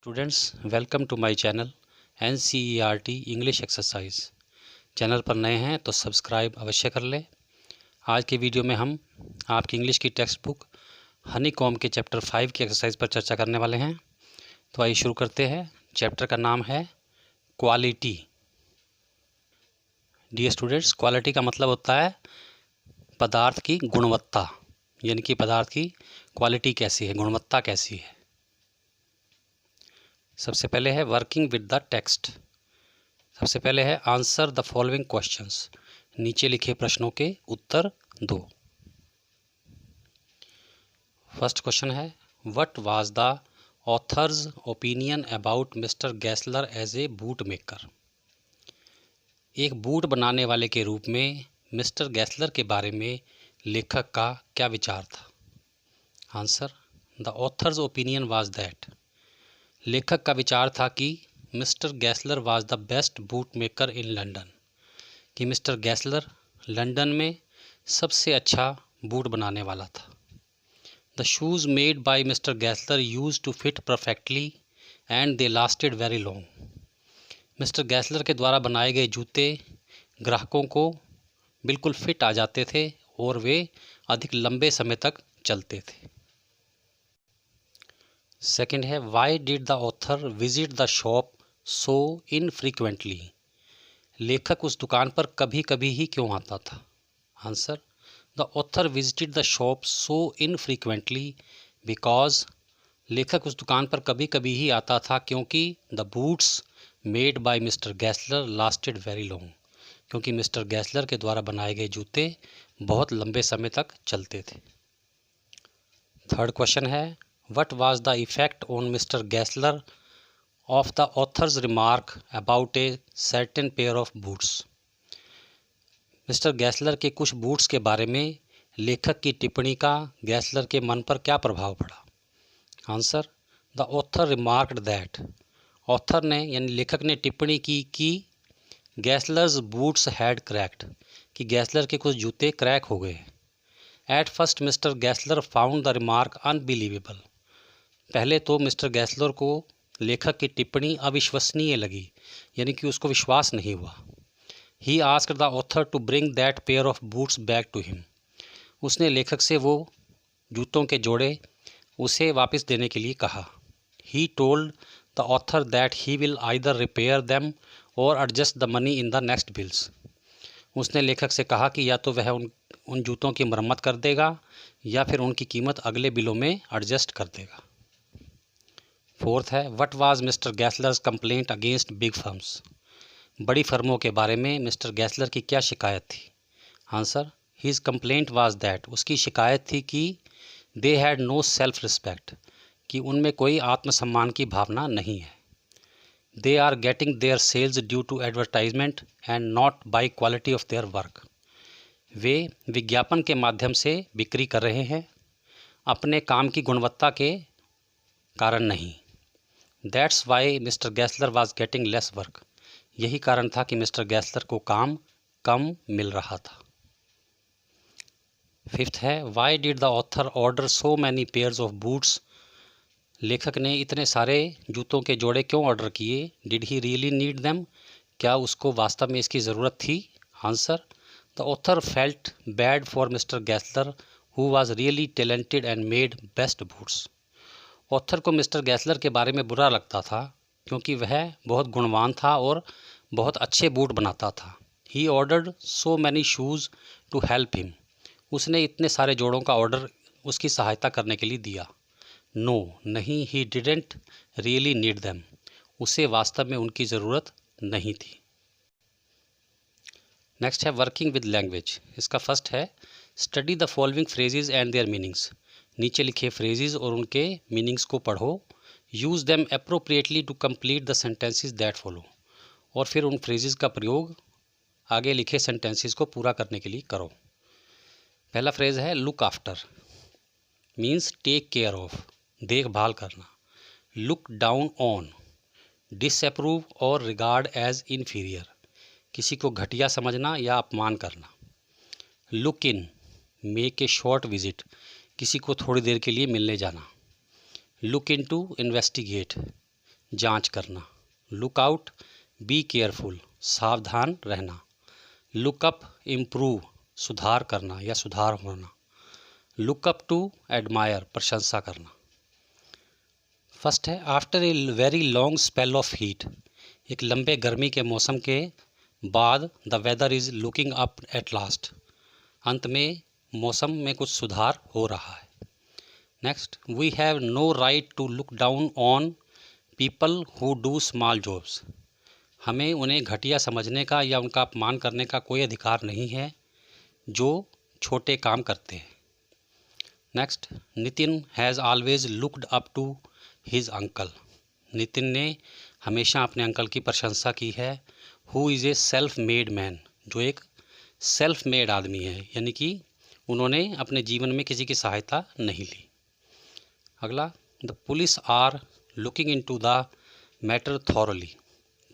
Students, welcome to my channel NCERT English exercise. Channel पर नए हैं तो सब्सक्राइब अवश्य कर लें। आज के वीडियो में हम आपकी इंग्लिश की टेक्स्ट बुक हनी कॉम्ब के चैप्टर 5 की एक्सरसाइज पर चर्चा करने वाले हैं। तो आइए शुरू करते हैं। चैप्टर का नाम है क्वालिटी। डियर स्टूडेंट्स, क्वालिटी का मतलब होता है पदार्थ की गुणवत्ता, यानी कि पदार्थ की क्वालिटी कैसी है, गुणवत्ता कैसी है। सबसे पहले है वर्किंग विद द टेक्स्ट। सबसे पहले है आंसर द फॉलोइंग क्वेश्चंस। नीचे लिखे प्रश्नों के उत्तर दो। फर्स्ट क्वेश्चन है what was the author's opinion about Mr Gessler as a boot maker. एक बूट बनाने वाले के रूप में मिस्टर गैसलर के बारे में लेखक का क्या विचार था। Answer the author's opinion was that, लेखक का विचार था कि Mr Gessler was the best boot maker in London, कि मिस्टर गैसलर लंदन में सबसे अच्छा बूट बनाने वाला था। The shoes made by Mr Gessler use to fit perfectly and they lasted very long. Mr Gessler के द्वारा बनाए गए जूते ग्राहकों को बिल्कुल फिट आ जाते थे और वे अधिक लंबे समय तक चलते थे। सेकेंड है why did the author visit the shop so infrequently. लेखक उस दुकान पर कभी कभी ही क्यों आता था। Answer the author visited the shop so infrequently because, लेखक उस दुकान पर कभी कभी ही आता था क्योंकि the boots made by Mr Gessler lasted very long, क्योंकि मिस्टर गैसलर के द्वारा बनाए गए जूते बहुत लंबे समय तक चलते थे। थर्ड क्वेश्चन है what was the effect on Mr Gessler of the author's remark about a certain pair of boots. Mr Gessler के कुछ बूट्स के बारे में लेखक की टिप्पणी का गैसलर के मन पर क्या प्रभाव पड़ा। Answer the author remarked that, author ने यानी लेखक ने टिप्पणी की कि गैसलर्स बूट्स हैड क्रैक्ड, कि गैसलर के कुछ जूते क्रैक हो गए। At first Mr Gessler found the remark unbelievable, पहले तो मिस्टर गैसलर को लेखक की टिप्पणी अविश्वसनीय लगी, यानी कि उसको विश्वास नहीं हुआ। He asked the author to bring that pair of boots back to him, उसने लेखक से वो जूतों के जोड़े उसे वापस देने के लिए कहा। He told the author that he will either repair them or adjust the money in the next bills, उसने लेखक से कहा कि या तो वह उन जूतों की मरम्मत कर देगा या फिर उनकी कीमत अगले बिलों में एडजस्ट कर देगा। फोर्थ है what was Mr Gessler's complaint against big firms. बड़ी फर्मों के बारे में मिस्टर गैसलर की क्या शिकायत थी। Answer his complaint was that, उसकी शिकायत थी कि they had no self respect, कि उनमें कोई आत्मसम्मान की भावना नहीं है। They are getting their sales due to advertisement and not by quality of their work, वे विज्ञापन के माध्यम से बिक्री कर रहे हैं, अपने काम की गुणवत्ता के कारण नहीं। That's why Mr Gessler was getting less work, यही कारण था कि मिस्टर गैसलर को काम कम मिल रहा था। फिफ्थ है why did the author order so many pairs of boots, लेखक ने इतने सारे जूतों के जोड़े क्यों ऑर्डर किए। Did he really need them, क्या उसको वास्तव में इसकी ज़रूरत थी। Answer the author felt bad for Mr Gessler who was really talented and made best boots, author को मिस्टर गैसलर के बारे में बुरा लगता था क्योंकि वह बहुत गुणवान था और बहुत अच्छे बूट बनाता था। He ordered so many shoes to help him, उसने इतने सारे जोड़ों का ऑर्डर उसकी सहायता करने के लिए दिया। नो नहीं, he didn't really need them, उसे वास्तव में उनकी ज़रूरत नहीं थी। नेक्स्ट है वर्किंग विद लैंग्वेज। इसका फर्स्ट है study the following phrases and their meanings. नीचे लिखे फ्रेजेज और उनके मीनिंग्स को पढ़ो। Use them appropriately to complete the sentences that follow, और फिर उन फ्रेजेज का प्रयोग आगे लिखे सेंटेंसेस को पूरा करने के लिए करो। पहला फ्रेज है look after, means take care of, देखभाल करना। लुक डाउन ऑन, डिसअप्रूव और रिगार्ड एज इन्फीरियर, किसी को घटिया समझना या अपमान करना। Look in, make a short visit, किसी को थोड़ी देर के लिए मिलने जाना। लुक इन टू, इन्वेस्टिगेट, जांच करना। लुक आउट, बी केयरफुल, सावधान रहना। लुक अप, इम्प्रूव, सुधार करना या सुधार होना। लुक अप टू, एडमायर, प्रशंसा करना। फर्स्ट है after a very long spell of heat, एक लंबे गर्मी के मौसम के बाद the weather is looking up at last, अंत में मौसम में कुछ सुधार हो रहा है। Next, we have no right to look down on people who do small jobs, हमें उन्हें घटिया समझने का या उनका अपमान करने का कोई अधिकार नहीं है जो छोटे काम करते हैं। Next, Nitin has always looked up to his uncle, Nitin ने हमेशा अपने अंकल की प्रशंसा की है। Who is a self made man, जो एक सेल्फ मेड आदमी है, यानी कि उन्होंने अपने जीवन में किसी की सहायता नहीं ली। अगला, the police are looking into the matter thoroughly,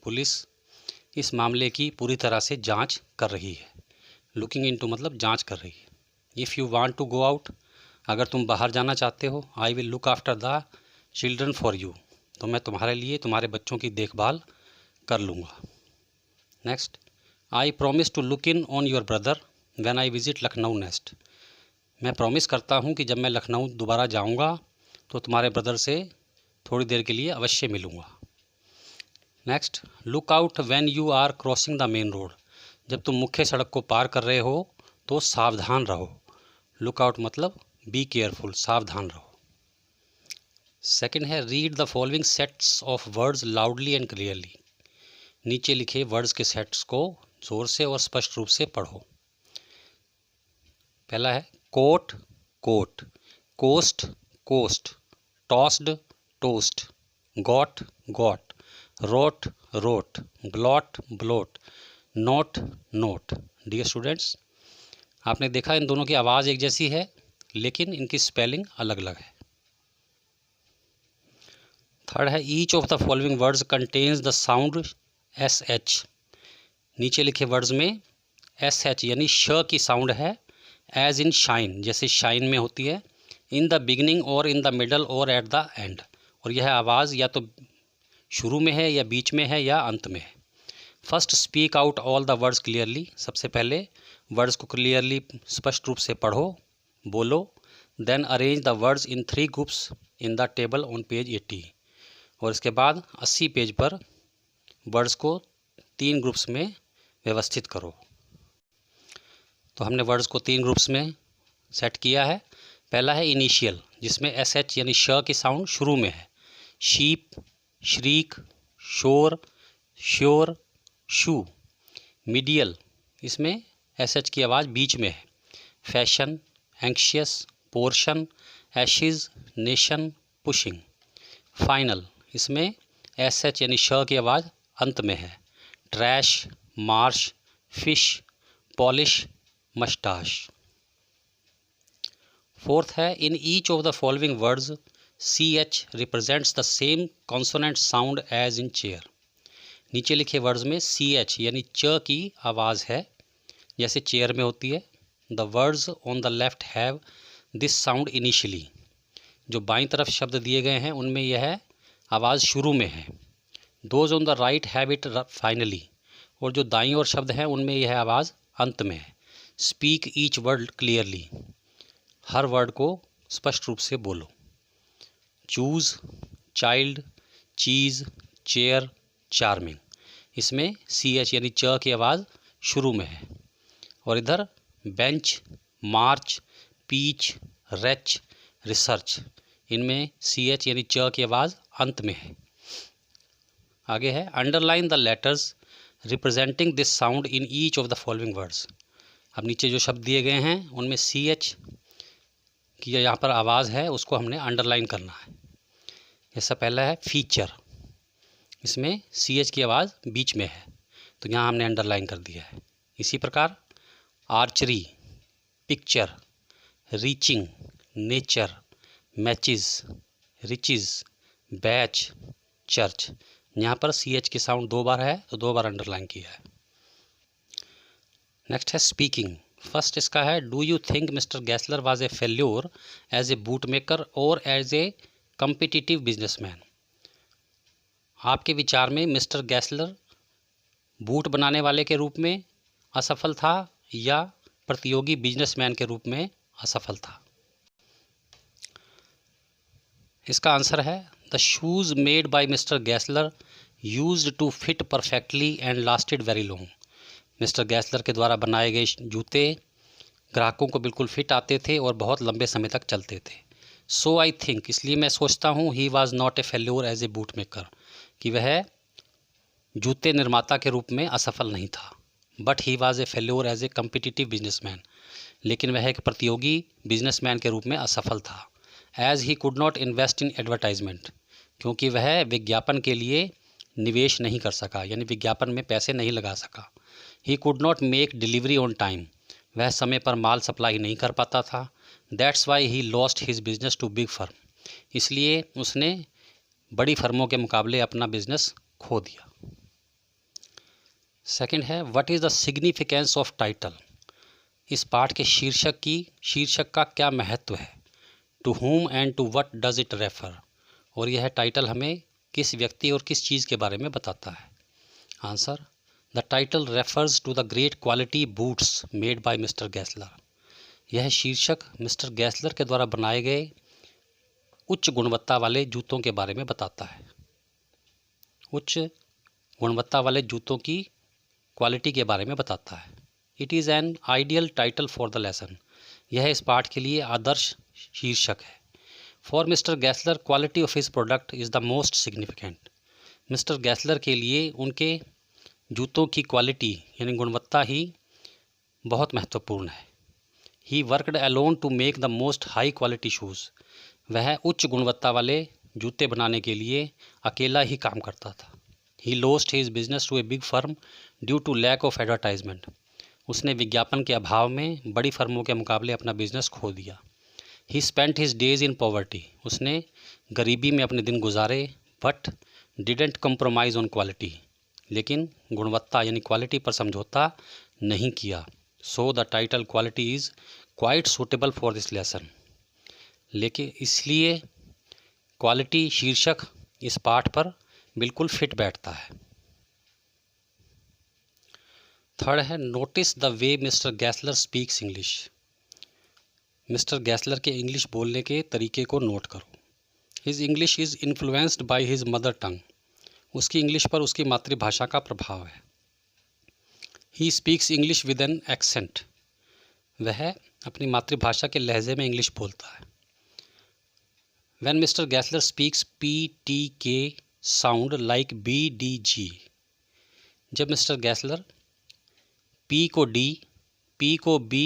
police इस मामले की पूरी तरह से जांच कर रही है। लुकिंग इनटू मतलब जांच कर रही है। If you want to go out, अगर तुम बाहर जाना चाहते हो, I will look after the children for you, तो मैं तुम्हारे लिए तुम्हारे बच्चों की देखभाल कर लूँगा। Next, I promise to look in on your brother when I visit Lucknow next, मैं प्रॉमिस करता हूँ कि जब मैं लखनऊ दोबारा जाऊँगा तो तुम्हारे ब्रदर से थोड़ी देर के लिए अवश्य मिलूँगा। Next, look out when you are crossing the main road, जब तुम मुख्य सड़क को पार कर रहे हो तो सावधान रहो। लुक आउट मतलब बी केयरफुल, सावधान रहो। सेकंड है read the following sets of words loudly and clearly, नीचे लिखे वर्ड्स के सेट्स को जोर से और स्पष्ट रूप से पढ़ो। पहला है coat coat, coast coast, tossed toast, got got, rote rote, blot bloat, note note. Dear students, आपने देखा इन दोनों की आवाज़ एक जैसी है लेकिन इनकी स्पेलिंग अलग अलग है। थर्ड है each of the following words contains the sound S H, नीचे लिखे वर्ड्स में एस एच यानी श की साउंड है। एज इन शाइन, जैसे शाइन में होती है। इन द बिगिनिंग और इन द मिडल और एट द एंड, और यह आवाज़ या तो शुरू में है या बीच में है या अंत में है। First speak out all the words clearly, सबसे पहले वर्ड्स को क्लियरली स्पष्ट रूप से पढ़ो बोलो। Then arrange the words in 3 groups in the table on page 80, और इसके बाद 80 पेज पर वर्ड्स को 3 ग्रुप्स में व्यवस्थित करो। तो हमने वर्ड्स को 3 ग्रुप्स में सेट किया है। पहला है इनिशियल, जिसमें एस एच यानी श की साउंड शुरू में है। Sheep, shriek, shore, sure, shoe. Medial, इसमें एस एच की आवाज़ बीच में है। Fashion, anxious, portion, ashes, nation, pushing. Final, इसमें एस एच यानी श की आवाज़ अंत में है। Trash, marsh, fish, polish, moustache. Fourth है in each of the following words C H represents the same consonant sound as in chair, नीचे लिखे वर्ड्स में सी एच यानी च की आवाज़ है जैसे चेयर में होती है। The words on the left have this sound initially, जो बाईं तरफ शब्द दिए गए हैं उनमें यह आवाज़ शुरू में है। Those on the right have it finally, और जो दाईं ओर शब्द हैं उनमें यह आवाज़ अंत में है। स्पीक ईच वर्ड क्लियरली, हर वर्ड को स्पष्ट रूप से बोलो। चूज़, चाइल्ड, चीज़, चेयर, चार्मिंग, इसमें सी एच यानी च की आवाज़ शुरू में है। और इधर बेंच, मार्च, पीच, रेच, रिसर्च, इनमें सी एच यानी च की आवाज़ अंत में है। आगे है underline the letters representing this sound in each of the following words, अब नीचे जो शब्द दिए गए हैं उनमें सी एच की यहाँ पर आवाज़ है उसको हमने अंडरलाइन करना है। जैसा पहला है फीचर, इसमें सी एच की आवाज़ बीच में है तो यहाँ हमने अंडरलाइन कर दिया है। इसी प्रकार archery, picture, reaching, nature, matches, riches, batch, church, यहाँ पर सी एच की साउंड 2 बार है तो 2 बार अंडरलाइन किया है। नेक्स्ट है स्पीकिंग। फर्स्ट इसका है do you think Mr Gessler was a failure as a boot maker or as a competitive businessman, आपके विचार में मिस्टर गैसलर बूट बनाने वाले के रूप में असफल था या प्रतियोगी बिजनेसमैन के रूप में असफल था? इसका आंसर है the shoes made by Mr Gessler used to fit perfectly and lasted very long. Mr Gessler के द्वारा बनाए गए जूते ग्राहकों को बिल्कुल फिट आते थे और बहुत लंबे समय तक चलते थे। सो आई थिंक, इसलिए मैं सोचता हूँ, he was not a failure as a boot maker, कि वह जूते निर्माता के रूप में असफल नहीं था। But he was a failure as a competitive businessman, लेकिन वह एक प्रतियोगी बिजनेसमैन के रूप में असफल था। As he could not invest in advertisement, क्योंकि वह विज्ञापन के लिए निवेश नहीं कर सका, यानी विज्ञापन में पैसे नहीं लगा सका। He could not make delivery on time, वह समय पर माल सप्लाई नहीं कर पाता था। That's why he lost his business to big firm, इसलिए उसने बड़ी फर्मों के मुकाबले अपना बिजनेस खो दिया। सेकंड है what is the significance of title. इस पाठ के शीर्षक का क्या महत्व है? To whom and to what does it refer, और यह टाइटल हमें किस व्यक्ति और किस चीज़ के बारे में बताता है? Answer, the title refers to the great quality boots made by Mr Gessler. यह शीर्षक मिस्टर गैसलर के द्वारा बनाए गए उच्च गुणवत्ता वाले जूतों के बारे में बताता है। उच्च गुणवत्ता वाले जूतों की क्वालिटी के बारे में बताता है। It is an ideal title for the lesson, यह इस पाठ के लिए आदर्श शीर्षक है। For Mr Gessler quality of his product is the most significant. Mr Gessler के लिए उनके जूतों की क्वालिटी यानी गुणवत्ता ही बहुत महत्वपूर्ण है। He worked alone to make the most high quality shoes, वह उच्च गुणवत्ता वाले जूते बनाने के लिए अकेला ही काम करता था। He lost his business to a big firm due to lack of advertisement, उसने विज्ञापन के अभाव में बड़ी फर्मों के मुकाबले अपना बिजनेस खो दिया। ही spent his days in poverty, उसने गरीबी में अपने दिन गुजारे। But didn't compromise on quality, लेकिन गुणवत्ता यानी क्वालिटी पर समझौता नहीं किया। So the title quality is quite suitable for this lesson, लेकिन इसलिए क्वालिटी शीर्षक इस पाठ पर बिल्कुल फिट बैठता है। थर्ड है notice the way Mr Gessler speaks English. Mr Gessler के इंग्लिश बोलने के तरीके को नोट करो। His English is influenced by his mother tongue, उसकी इंग्लिश पर उसकी मातृभाषा का प्रभाव है। He speaks English with an accent, वह अपनी मातृभाषा के लहजे में इंग्लिश बोलता है। When Mr Gessler speaks PTK sound like BDG, जब मिस्टर गैसलर P को D, P को B,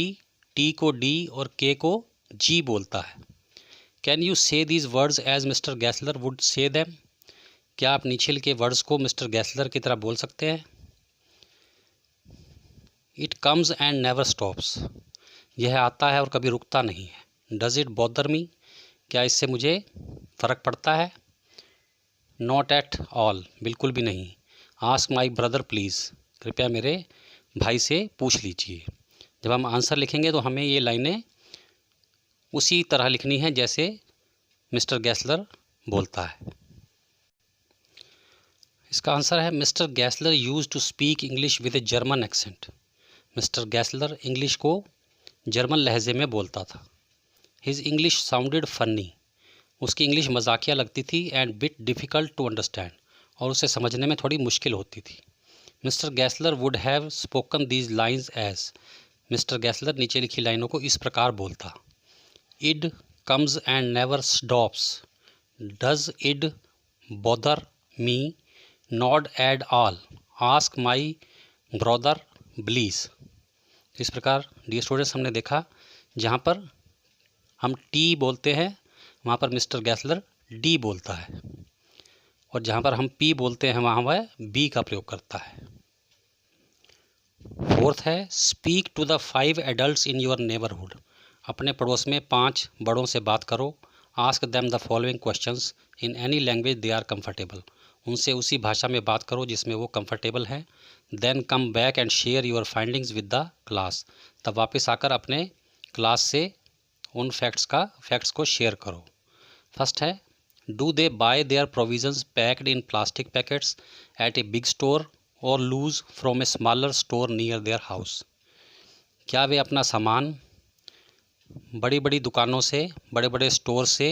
T को D और K को G बोलता है। Can you say these words as Mr Gessler would say them, क्या आप नीचे लिखे वर्ड्स को मिस्टर गैसलर की तरह बोल सकते हैं? It comes and never stops, यह आता है और कभी रुकता नहीं है। डज इट बॉदर मी, क्या इससे मुझे फ़र्क पड़ता है? नॉट एट ऑल, बिल्कुल भी नहीं। आस्क माई ब्रदर प्लीज़, कृपया मेरे भाई से पूछ लीजिए। जब हम आंसर लिखेंगे तो हमें ये लाइनें उसी तरह लिखनी है जैसे मिस्टर गैसलर बोलता है। इसका आंसर है Mr Gessler used to speak English with a German accent. Mr Gessler English को जर्मन लहजे में बोलता था। हिज इंग्लिश साउंडेड फनी, उसकी इंग्लिश मजाकिया लगती थी। And bit difficult to understand, और उसे समझने में थोड़ी मुश्किल होती थी। Mr Gessler would have spoken these lines as, Mr Gessler नीचे लिखी लाइनों को इस प्रकार बोलता। It comes and never stops, does it bother me, not at all, ask my brother please. इस प्रकार डियर स्टूडेंट्स हमने देखा जहाँ पर हम टी बोलते हैं वहाँ पर मिस्टर गैसलर डी बोलता है, और जहाँ पर हम पी बोलते हैं वहाँ वह बी का प्रयोग करता है। फोर्थ है speak to the 5 adults in your neighbourhood, अपने पड़ोस में 5 बड़ों से बात करो। Ask them the following questions in any language they are comfortable, उनसे उसी भाषा में बात करो जिसमें वो कंफर्टेबल हैं। Then come back and share your findings with the class, तब वापस आकर अपने क्लास से उन फैक्ट्स को शेयर करो। फर्स्ट है do they buy their provisions packed in plastic packets at a big store और loose from a smaller store near their house? क्या वे अपना सामान बड़ी बड़ी दुकानों से, बड़े बड़े स्टोर से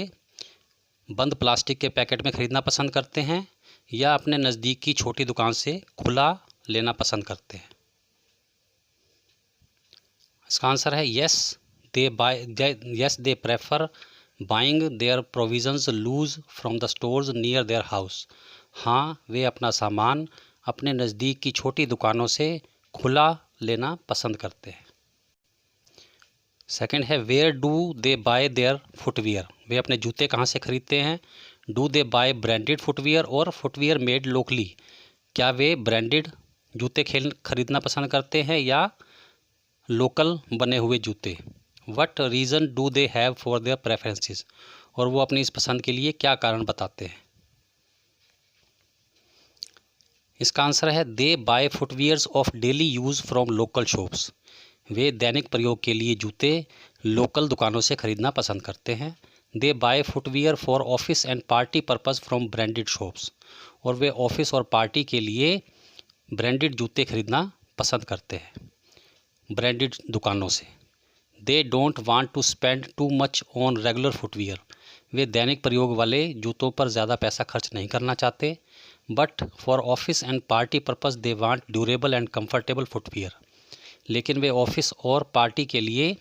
बंद प्लास्टिक के पैकेट में ख़रीदना पसंद करते हैं या अपने नज़दीक की छोटी दुकान से खुला लेना पसंद करते हैं? इसका आंसर है yes they prefer buying their provisions loose from the stores near their house. हाँ, वे अपना सामान अपने नज़दीक की छोटी दुकानों से खुला लेना पसंद करते हैं। सेकंड है where do they buy their footwear? वे अपने जूते कहाँ से खरीदते हैं? Do they buy branded footwear और फुटवियर मेड लोकली? क्या वे ब्रांडेड जूते खरीदना पसंद करते हैं या लोकल बने हुए जूते? What reason do they have for their preferences? और वो अपनी इस पसंद के लिए क्या कारण बताते हैं? इसका आंसर है they buy footwears of daily use from local shops. वे दैनिक प्रयोग के लिए जूते लोकल दुकानों से खरीदना पसंद करते हैं। They buy footwear for office and party purpose from branded shops. और वे ऑफिस और पार्टी के लिए ब्रांडेड जूते खरीदना पसंद करते हैं ब्रांडेड दुकानों से। They don't want to spend too much on regular footwear. वे दैनिक प्रयोग वाले जूतों पर ज़्यादा पैसा खर्च नहीं करना चाहते। But for office and party purpose they want durable and comfortable footwear. लेकिन वे ऑफिस और पार्टी के लिए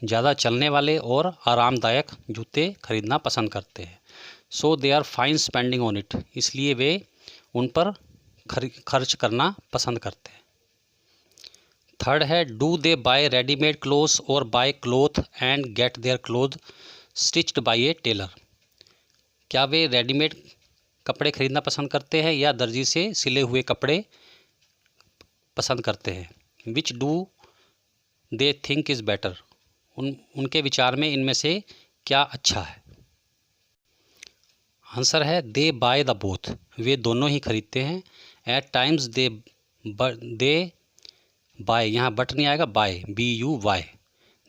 ज़्यादा चलने वाले और आरामदायक जूते खरीदना पसंद करते हैं। So they are fine spending on it. इसलिए वे उन पर खर्च करना पसंद करते हैं। थर्ड है do they buy readymade clothes और buy cloth and get their cloth stitched by a tailor? क्या वे रेडीमेड कपड़े खरीदना पसंद करते हैं या दर्जी से सिले हुए कपड़े पसंद करते हैं? Which do they think is better? उनके विचार में इनमें से क्या अच्छा है? आंसर है दे बाय द बोथ। वे दोनों ही खरीदते हैं। एट टाइम्स दे बाय, यहाँ बट नहीं आएगा, buy BUY।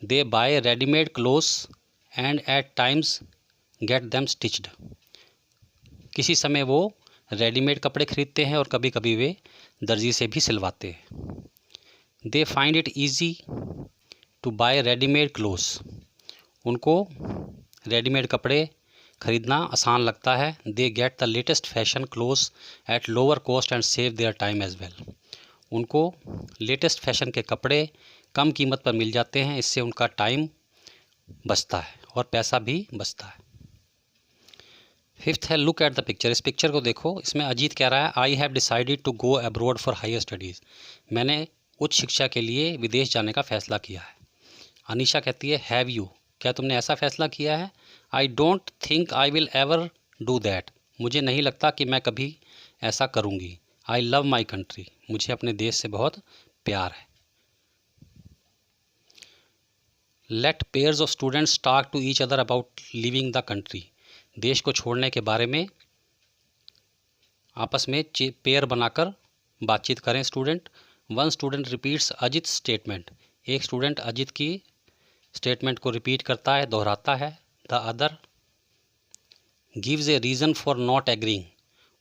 They buy readymade clothes and at times get them stitched. किसी समय वो रेडीमेड कपड़े खरीदते हैं और कभी कभी वे दर्जी से भी सिलवाते हैं। They find it easy to buy readymade clothes. उनको रेडीमेड कपड़े खरीदना आसान लगता है। They get the latest fashion clothes at lower cost and save their time as well. उनको लेटेस्ट फैशन के कपड़े कम कीमत पर मिल जाते हैं, इससे उनका टाइम बचता है और पैसा भी बचता है। फिफ्थ है लुक एट द पिक्चर। इस पिक्चर को देखो। इसमें अजीत कह रहा है I have decided to go abroad for higher studies. मैंने उच्च शिक्षा के लिए विदेश जाने का फ़ैसला किया है। अनीशा कहती है हैव यू? क्या तुमने ऐसा फ़ैसला किया है? I don't think I will ever do that. मुझे नहीं लगता कि मैं कभी ऐसा करूँगी। I love my country. मुझे अपने देश से बहुत प्यार है। Let pairs of students talk to each other about leaving the country. देश को छोड़ने के बारे में आपस में पेयर बनाकर बातचीत करें student. One student repeats Ajit statement. एक स्टूडेंट अजित की स्टेटमेंट को रिपीट करता है, दोहराता है। The other gives a reason for not agreeing.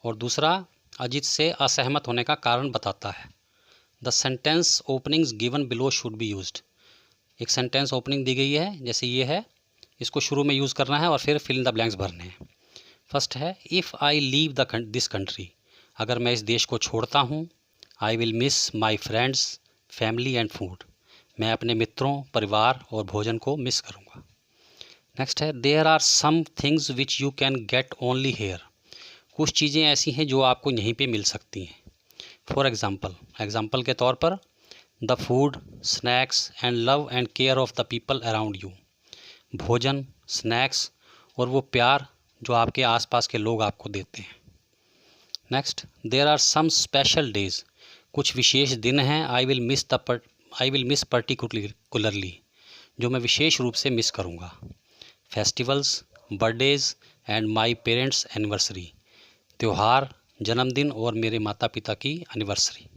और दूसरा अजित से असहमत होने का कारण बताता है। The sentence openings given below should be used. एक सेंटेंस ओपनिंग दी गई है जैसे ये है, इसको शुरू में यूज़ करना है और फिर फिल इन द ब्लैंक्स भरने हैं। फर्स्ट है if I leave this country. अगर मैं इस देश को छोड़ता हूँ। आई will miss my friends family and food. मैं अपने मित्रों, परिवार और भोजन को मिस करूँगा। नेक्स्ट है there are some things which you can get only here. कुछ चीज़ें ऐसी हैं जो आपको यहीं पे मिल सकती हैं। फॉर एग्ज़ाम्पल के तौर पर the food, snacks and love and care of the people around you. भोजन, स्नैक्स और वो प्यार जो आपके आसपास के लोग आपको देते हैं। Next there are some special days. कुछ विशेष दिन हैं। आई विल मिस पर्टिकुलरली, जो मैं विशेष रूप से मिस करूँगा। Festivals, birthdays and my parents anniversary. त्यौहार, जन्मदिन और मेरे माता पिता की anniversary.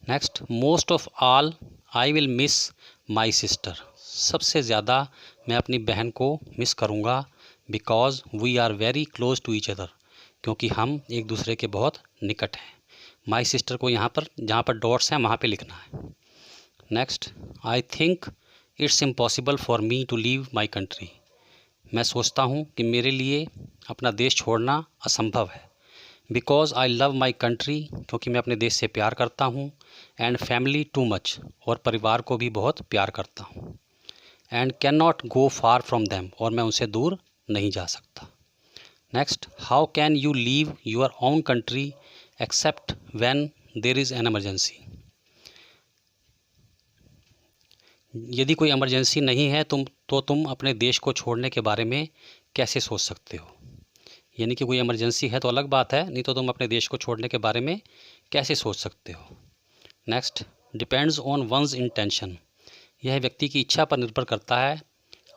Next most of all I will miss my sister. सबसे ज़्यादा मैं अपनी बहन को मिस करूँगा। Because we are very close to each other, क्योंकि हम एक दूसरे के बहुत निकट हैं। माई सिस्टर को यहाँ पर जहाँ पर डॉट्स हैं वहाँ पे लिखना है। Next, I think it's impossible for me to leave my country. मैं सोचता हूँ कि मेरे लिए अपना देश छोड़ना असंभव है। Because I love my country, क्योंकि मैं अपने देश से प्यार करता हूँ। एंड फैमिली टू मच, और परिवार को भी बहुत प्यार करता हूँ। And can not go far from them, और मैं उनसे दूर नहीं जा सकता। Next, how can you leave your own country except when there is an emergency. यदि कोई इमरजेंसी नहीं है तुम अपने देश को छोड़ने के बारे में कैसे सोच सकते हो। यानी कि कोई इमरजेंसी है तो अलग बात है, नहीं तो तुम अपने देश को छोड़ने के बारे में कैसे सोच सकते हो। Next, depends on one's intention. यह व्यक्ति की इच्छा पर निर्भर करता है।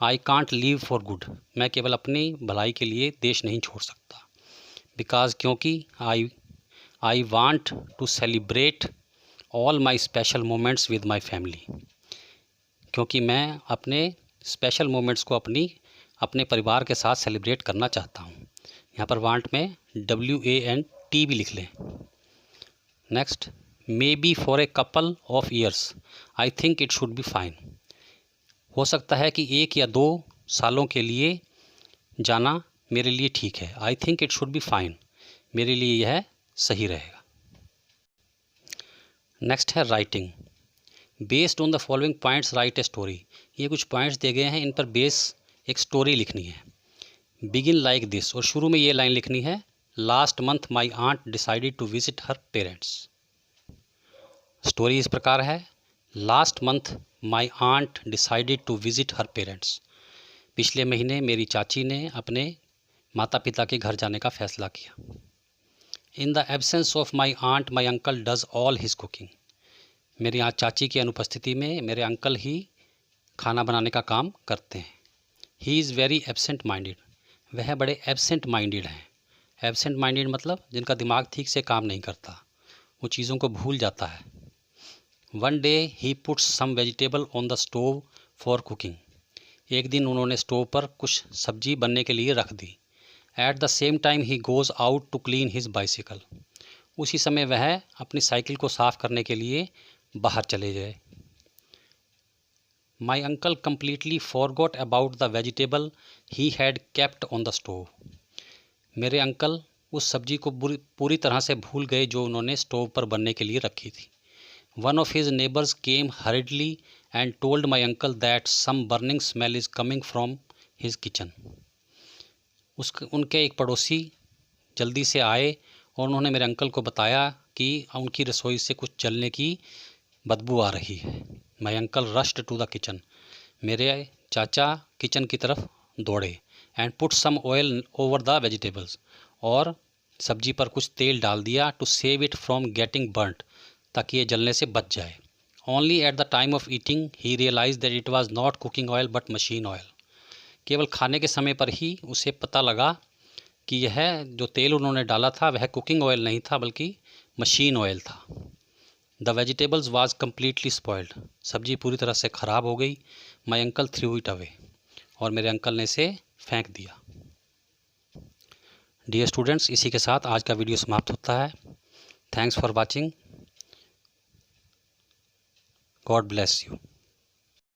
I can't leave for good, मैं केवल अपनी भलाई के लिए देश नहीं छोड़ सकता। बिकॉज, क्योंकि I want to celebrate all my special moments with my family, क्योंकि मैं अपने स्पेशल मोमेंट्स को अपने परिवार के साथ सेलिब्रेट करना चाहता हूँ। यहाँ पर वांट में WANT भी लिख लें। Next, may be for a couple of years I think it should be fine. हो सकता है कि 1 या 2 सालों के लिए जाना मेरे लिए ठीक है। I think it should be fine, मेरे लिए यह सही रहेगा। नेक्स्ट है writing. Based on the following points right a story. ये कुछ पॉइंट्स दिए गए हैं, इन पर बेस एक स्टोरी लिखनी है। बिगिन लाइक दिस, और शुरू में ये लाइन लिखनी है, last month my aunt decided to visit her parents. Story इस प्रकार है, last month my aunt decided to visit her parents. पिछले महीने मेरी चाची ने अपने माता पिता के घर जाने का फैसला किया। In the absence of my aunt my uncle does all his cooking. मेरी आज चाची की अनुपस्थिति में मेरे अंकल ही खाना बनाने का काम करते हैं। He is very absent minded, वह बड़े एब्सेंट माइंडेड हैं। एब्सेंट माइंडेड मतलब जिनका दिमाग ठीक से काम नहीं करता, वो चीज़ों को भूल जाता है। One day he puts some vegetable on the stove for cooking. एक दिन उन्होंने स्टोव पर कुछ सब्जी बनने के लिए रख दी। At the same time he goes out to clean his bicycle. उसी समय वह अपनी साइकिल को साफ़ करने के लिए बाहर चले गए। My uncle completely forgot about the vegetable he had kept on the stove. मेरे अंकल उस सब्जी को पूरी तरह से भूल गए जो उन्होंने स्टोव पर बनने के लिए रखी थी। One of his neighbours came hurriedly and told my uncle that some burning smell is coming from his kitchen. उनके एक पड़ोसी जल्दी से आए और उन्होंने मेरे अंकल को बताया कि उनकी रसोई से कुछ जलने की बदबू आ रही है। My uncle rushed to the kitchen. मेरे चाचा किचन की तरफ दौड़े। And put some oil over the vegetables, और सब्जी पर कुछ तेल डाल दिया, to save it from getting burnt, ताकि ये जलने से बच जाए। Only at the time of eating he realise that it was not cooking oil but machine oil. केवल खाने के समय पर ही उसे पता लगा कि यह जो तेल उन्होंने डाला था वह कुकिंग ऑयल नहीं था बल्कि मशीन ऑयल था। The vegetables was completely spoiled. सब्जी पूरी तरह से ख़राब हो गई। My uncle through it away, और मेरे अंकल ने इसे फेंक दिया। डियर स्टूडेंट्स, इसी के साथ आज का वीडियो समाप्त होता है। Thanks for watching. God bless you.